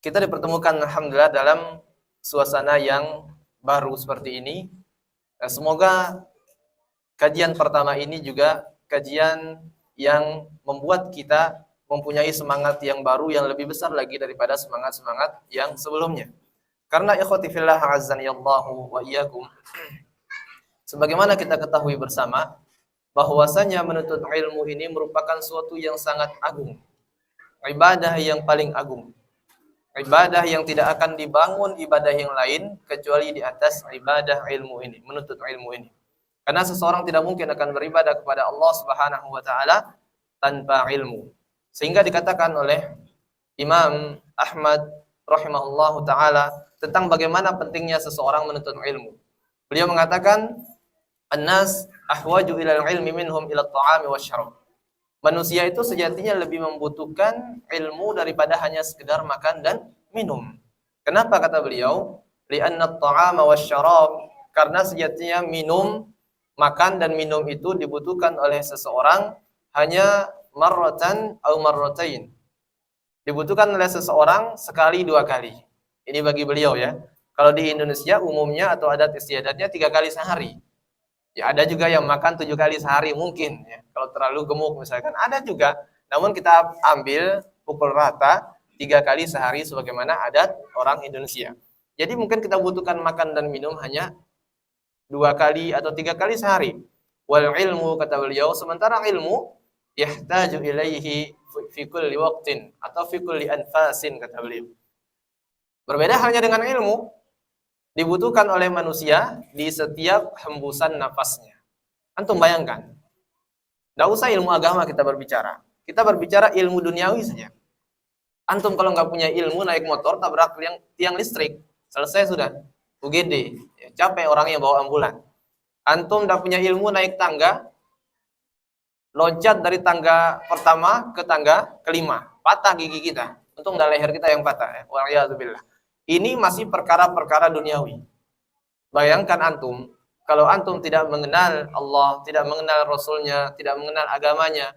Kita dipertemukan alhamdulillah dalam suasana yang baru seperti ini. Semoga kajian pertama ini juga kajian yang membuat kita mempunyai semangat yang baru yang lebih besar lagi daripada semangat-semangat yang sebelumnya. Karena ikhwati fillah azanillahu wa iyyakum, sebagaimana kita ketahui bersama bahwasanya menuntut ilmu ini merupakan suatu yang sangat agung, ibadah yang paling agung, ibadah yang tidak akan dibangun ibadah yang lain kecuali di atas ibadah ilmu ini, menuntut ilmu ini. Karena seseorang tidak mungkin akan beribadah kepada Allah Subhanahu wa taala tanpa ilmu. Sehingga dikatakan oleh Imam Ahmad rahimahullahu taala tentang bagaimana pentingnya seseorang menuntut ilmu. Beliau mengatakan, "An-nas ahwaju ilal ilmi minhum ila at-ta'ami wasyarab." Manusia itu sejatinya lebih membutuhkan ilmu daripada hanya sekedar makan dan minum. Kenapa kata beliau? Li'anna at-ta'ama wasyarab, karena sejatinya minum, makan dan minum itu dibutuhkan oleh seseorang hanya marratan atau marratain. Dibutuhkan oleh seseorang sekali dua kali. Ini bagi beliau ya. Kalau di Indonesia umumnya atau adat istiadatnya 3 kali sehari. Ya ada juga yang makan 7 kali sehari mungkin ya. Kalau terlalu gemuk misalkan ada juga. Namun kita ambil pukul rata 3 kali sehari sebagaimana adat orang Indonesia. Jadi mungkin kita butuhkan makan dan minum hanya 2 kali atau 3 kali sehari. Wal ilmu kata beliau, sementara ilmu yahtaju ilaihi fi kulli waqtin atau fi kulli anfasin kata beliau. Berbeda halnya dengan ilmu, dibutuhkan oleh manusia di setiap hembusan nafasnya. Antum bayangkan, tidak usah ilmu agama kita berbicara. Kita berbicara ilmu duniawi saja. Antum kalau nggak punya ilmu naik motor tabrak tiang listrik, selesai sudah. UGD, ya, capek orang yang bawa ambulan. Antum tidak punya ilmu naik tangga, loncat dari tangga pertama ke tangga kelima, patah gigi kita. Untung tidak leher kita yang patah. Ya. Wa'alaikumsalam. Ini masih perkara-perkara duniawi. Bayangkan antum, kalau antum tidak mengenal Allah, tidak mengenal Rasulnya, tidak mengenal agamanya,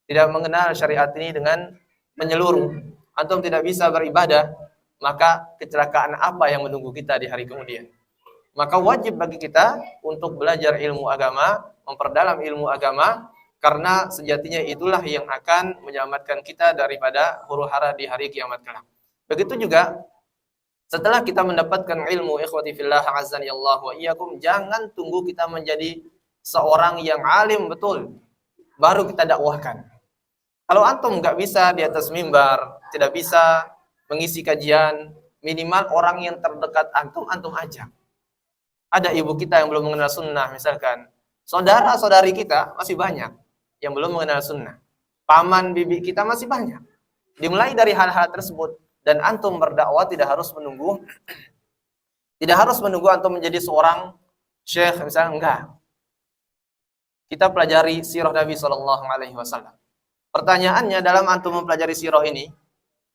tidak mengenal syariat ini dengan menyeluruh, antum tidak bisa beribadah, maka kecelakaan apa yang menunggu kita di hari kemudian? Maka wajib bagi kita untuk belajar ilmu agama, memperdalam ilmu agama, karena sejatinya itulah yang akan menyelamatkan kita daripada huru-hara di hari kiamat kelak. Begitu juga setelah kita mendapatkan ilmu, ikhwati fillah azanillahu wa iyyakum, jangan tunggu kita menjadi seorang yang alim betul baru kita dakwahkan. Kalau antum nggak bisa di atas mimbar, tidak bisa mengisi kajian, minimal orang yang terdekat antum ajak. Ada ibu kita yang belum mengenal sunnah misalkan, saudara-saudari kita masih banyak yang belum mengenal sunnah, paman bibi kita masih banyak. Dimulai dari hal-hal tersebut. Dan antum berdakwah tidak harus menunggu antum menjadi seorang syekh misalnya, enggak. Kita pelajari sirah Nabi sallallahu alaihi wasallam. Pertanyaannya dalam antum mempelajari sirah ini,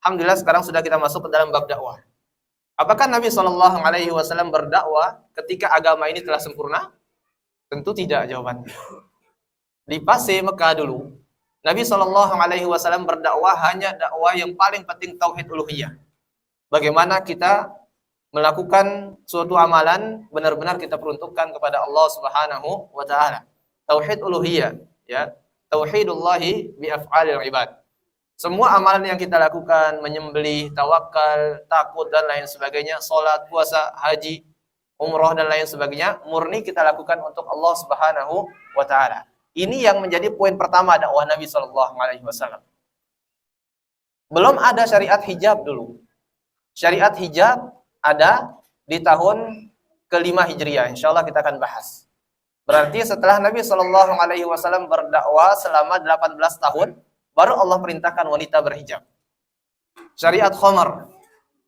alhamdulillah sekarang sudah kita masuk ke dalam bab dakwah. Apakah Nabi sallallahu alaihi wasallam berdakwah ketika agama ini telah sempurna? Tentu tidak jawabannya. Di fase Mekah dulu, Nabi Shallallahu Alaihi Wasallam berdakwah hanya dakwah yang paling penting tauhid uluhiyah. Bagaimana kita melakukan suatu amalan benar-benar kita peruntukkan kepada Allah Subhanahu Wa Taala. Tauhid uluhiyah, ya, tauhidullahi bi af'alil ibad. Semua amalan yang kita lakukan, menyembelih, tawakal, takut dan lain sebagainya, salat, puasa, haji, umroh dan lain sebagainya, murni kita lakukan untuk Allah Subhanahu Wa Taala. Ini yang menjadi poin pertama dakwah Nabi Shallallahu Alaihi Wasallam. Belum ada syariat hijab dulu. Syariat hijab ada di tahun ke-5 Hijriah. Insya Allah kita akan bahas. Berarti setelah Nabi Shallallahu Alaihi Wasallam berdakwah selama 18 tahun, baru Allah perintahkan wanita berhijab. Syariat khamar,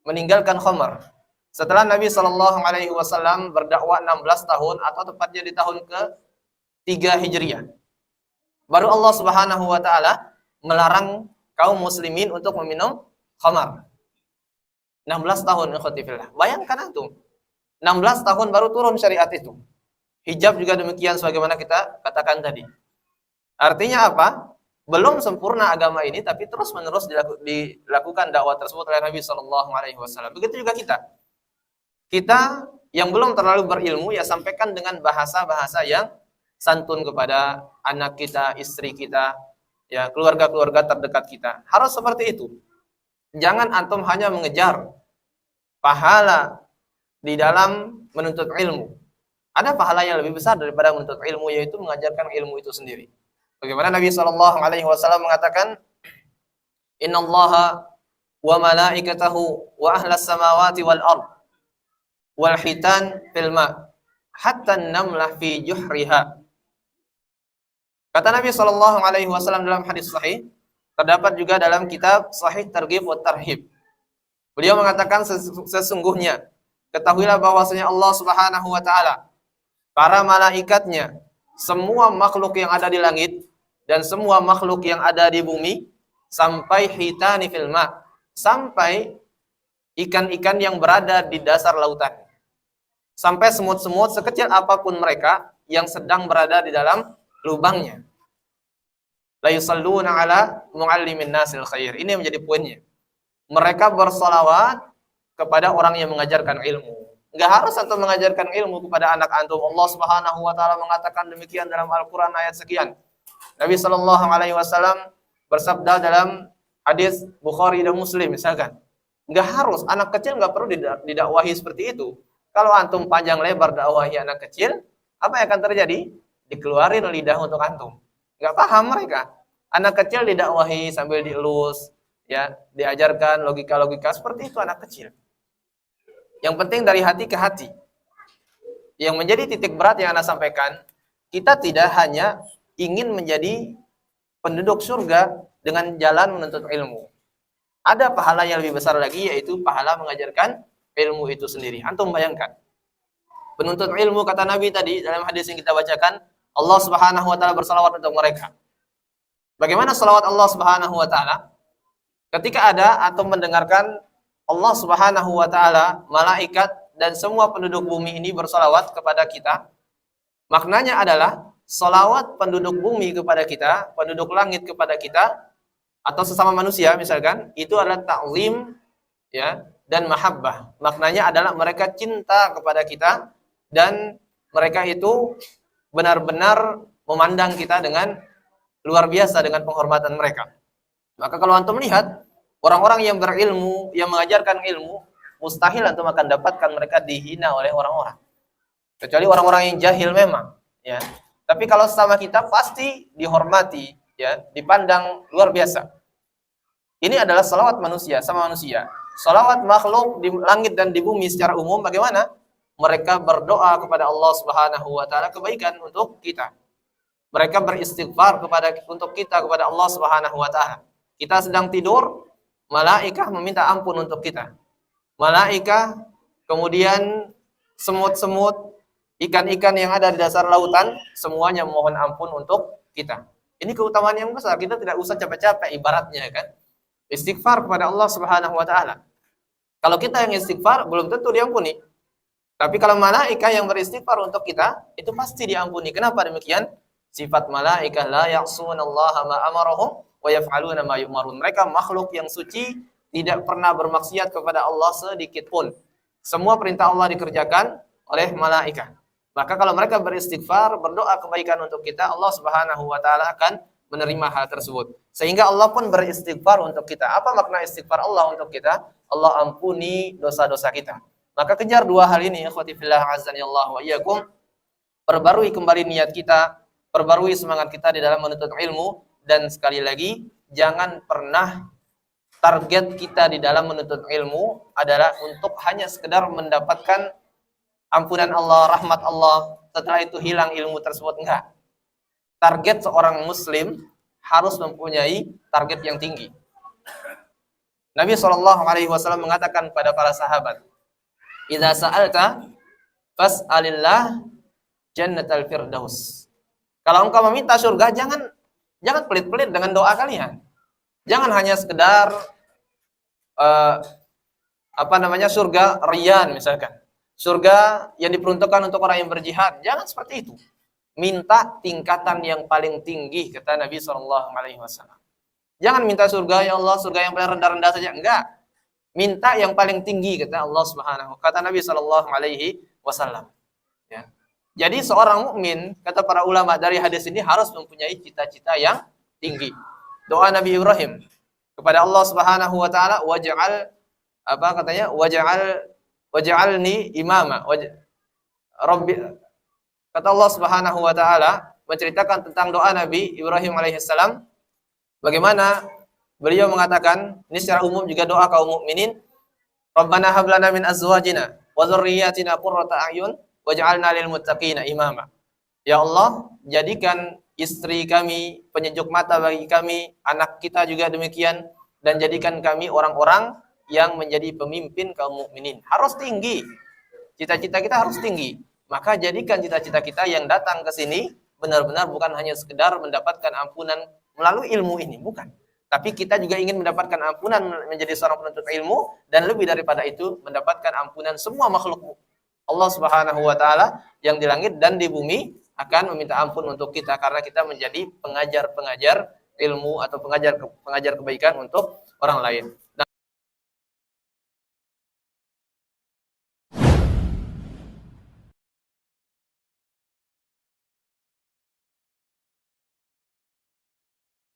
meninggalkan khamar. Setelah Nabi Shallallahu Alaihi Wasallam berdakwah 16 tahun atau tepatnya di tahun ke-3 Hijriah, baru Allah Subhanahu wa taala melarang kaum muslimin untuk meminum khamar. 16 tahun ikhwati fillah. Bayangkan antum. 16 tahun baru turun syariat itu. Hijab juga demikian sebagaimana kita katakan tadi. Artinya apa? belum sempurna agama ini, tapi terus-menerus dilakukan dakwah tersebut oleh Nabi Shallallahu Alaihi Wasallam. Begitu juga kita. Kita yang belum terlalu berilmu, ya sampaikan dengan bahasa-bahasa yang santun kepada anak kita, istri kita, ya keluarga-keluarga terdekat kita. Harus seperti itu. Jangan antum hanya mengejar pahala di dalam menuntut ilmu. Ada pahala yang lebih besar daripada menuntut ilmu, yaitu mengajarkan ilmu itu sendiri. Bagaimana Nabi Shallallahu Alaihi Wasallam mengatakan, Innallaha wa malaikatahu wa ahlas samawati wal ard wal hitan fil ma hatta namlah fi juhriha. Kata Nabi Shallallahu Alaihi Wasallam dalam hadis sahih, terdapat juga dalam kitab Sahih Targhib wa Tarhib. Beliau mengatakan, sesungguhnya ketahuilah bahwasanya Allah Subhanahu wa taala, para malaikatnya, semua makhluk yang ada di langit dan semua makhluk yang ada di bumi, sampai hitani fil ma, sampai ikan-ikan yang berada di dasar lautan, sampai semut-semut sekecil apapun mereka yang sedang berada di dalam lubangnya. La yusalluna ala muallimin nasil khair. Ini menjadi poinnya. Mereka bersolawat kepada orang yang mengajarkan ilmu. Enggak harus antum mengajarkan ilmu kepada anak antum. Allah Subhanahu wa taala mengatakan demikian dalam Al-Qur'an ayat sekian. Nabi sallallahu alaihi wasallam bersabda dalam hadis Bukhari dan Muslim misalkan. Enggak harus, anak kecil enggak perlu didakwahi seperti itu. Kalau antum panjang lebar dakwahi anak kecil, apa yang akan terjadi? Dikeluarin lidah untuk antum. Enggak paham mereka. Anak kecil didakwahi sambil dielus, ya, diajarkan logika-logika seperti itu anak kecil. Yang penting dari hati ke hati. Yang menjadi titik berat yang Anda sampaikan, kita tidak hanya ingin menjadi penduduk surga dengan jalan menuntut ilmu. Ada pahala yang lebih besar lagi, yaitu pahala mengajarkan ilmu itu sendiri. Antum bayangkan, penuntut ilmu, kata Nabi tadi dalam hadis yang kita bacakan, Allah Subhanahu wa taala bersalawat untuk mereka. Bagaimana salawat Allah Subhanahu wa taala? Ketika ada atau mendengarkan Allah Subhanahu wa taala, malaikat dan semua penduduk bumi ini bersalawat kepada kita, maknanya adalah salawat penduduk bumi kepada kita, penduduk langit kepada kita, atau sesama manusia misalkan, itu adalah ta'zim, ya, dan mahabbah. Maknanya adalah mereka cinta kepada kita dan mereka itu benar-benar memandang kita dengan luar biasa dengan penghormatan mereka. Maka kalau antum melihat orang-orang yang berilmu, yang mengajarkan ilmu, mustahil antum akan dapatkan mereka dihina oleh orang-orang. Kecuali orang-orang yang jahil memang, ya. Tapi kalau sama kita pasti dihormati, ya, dipandang luar biasa. Ini adalah salawat manusia sama manusia. Salawat makhluk di langit dan di bumi secara umum bagaimana? Mereka berdoa kepada Allah Subhanahu wa taala kebaikan untuk kita. Mereka beristighfar untuk kita kepada Allah Subhanahu wa taala. Kita sedang tidur, malaikah meminta ampun untuk kita. Malaikah, kemudian semut-semut, ikan-ikan yang ada di dasar lautan, semuanya mohon ampun untuk kita. Ini keutamaan yang besar. Kita tidak usah capek-capek ibaratnya, kan? Istighfar kepada Allah Subhanahu wa taala. Kalau kita yang istighfar belum tentu diampuni. Tapi kalau malaikah yang beristighfar untuk kita, itu pasti diampuni. Kenapa demikian? Sifat malaikah la ya'sunallaha ma amarahum wa yaf'aluna ma yu'marun. Mereka makhluk yang suci, tidak pernah bermaksiat kepada Allah sedikit pun. Semua perintah Allah dikerjakan oleh malaikah. Maka kalau mereka beristighfar, berdoa kebaikan untuk kita, Allah Subhanahu wa taala akan menerima hal tersebut. Sehingga Allah pun beristighfar untuk kita. Apa makna istighfar Allah untuk kita? Allah ampuni dosa-dosa kita. Maka kejar dua hal ini, ikhwati fillah azani Allah wa iyyakum. Perbarui kembali niat kita, perbarui semangat kita di dalam menuntut ilmu, dan sekali lagi jangan pernah target kita di dalam menuntut ilmu adalah untuk hanya sekedar mendapatkan ampunan Allah, rahmat Allah, setelah itu hilang ilmu tersebut. Enggak. Target seorang muslim harus mempunyai target yang tinggi. Nabi SAW mengatakan kepada para sahabat, "Idza sa'alta fas'alillah jannatal firdaus." Kalau engkau meminta surga, jangan pelit-pelit dengan doa kalian. Jangan hanya sekedar surga riyan misalkan. Surga yang diperuntukkan untuk orang yang berjihad. Jangan seperti itu. minta tingkatan yang paling tinggi, kata Nabi SAW. Jangan minta surga, ya Allah, surga yang paling rendah-rendah saja. Enggak. Minta yang paling tinggi, kata Allah Subhanahu. Kata Nabi SAW. Ya. Jadi seorang mukmin, kata para ulama dari hadis ini, harus mempunyai cita-cita yang tinggi. Doa Nabi Ibrahim kepada Allah Subhanahu wa taala, waj'al apa katanya? Waj'alni imama. Rabbi, kata Allah Subhanahu wa taala menceritakan tentang doa Nabi Ibrahim alaihissalam, bagaimana beliau mengatakan, ini secara umum juga doa kaum mukminin, Rabbana hab lana min azwajina wa dzurriyyatina qurrata a'yun waj'alna lil muttaqina imama. Ya Allah, jadikan istri kami penyejuk mata bagi kami, anak kita juga demikian, dan jadikan kami orang-orang yang menjadi pemimpin kaum mukminin. Harus tinggi. Cita-cita kita harus tinggi. Maka jadikan cita-cita kita yang datang ke sini benar-benar bukan hanya sekedar mendapatkan ampunan melalui ilmu ini, bukan. Tapi kita juga ingin mendapatkan ampunan menjadi seorang penuntut ilmu, dan lebih daripada itu mendapatkan ampunan semua makhluk Allah Subhanahu wa taala yang di langit dan di bumi akan meminta ampun untuk kita karena kita menjadi pengajar-pengajar ilmu atau pengajar kebaikan untuk orang lain.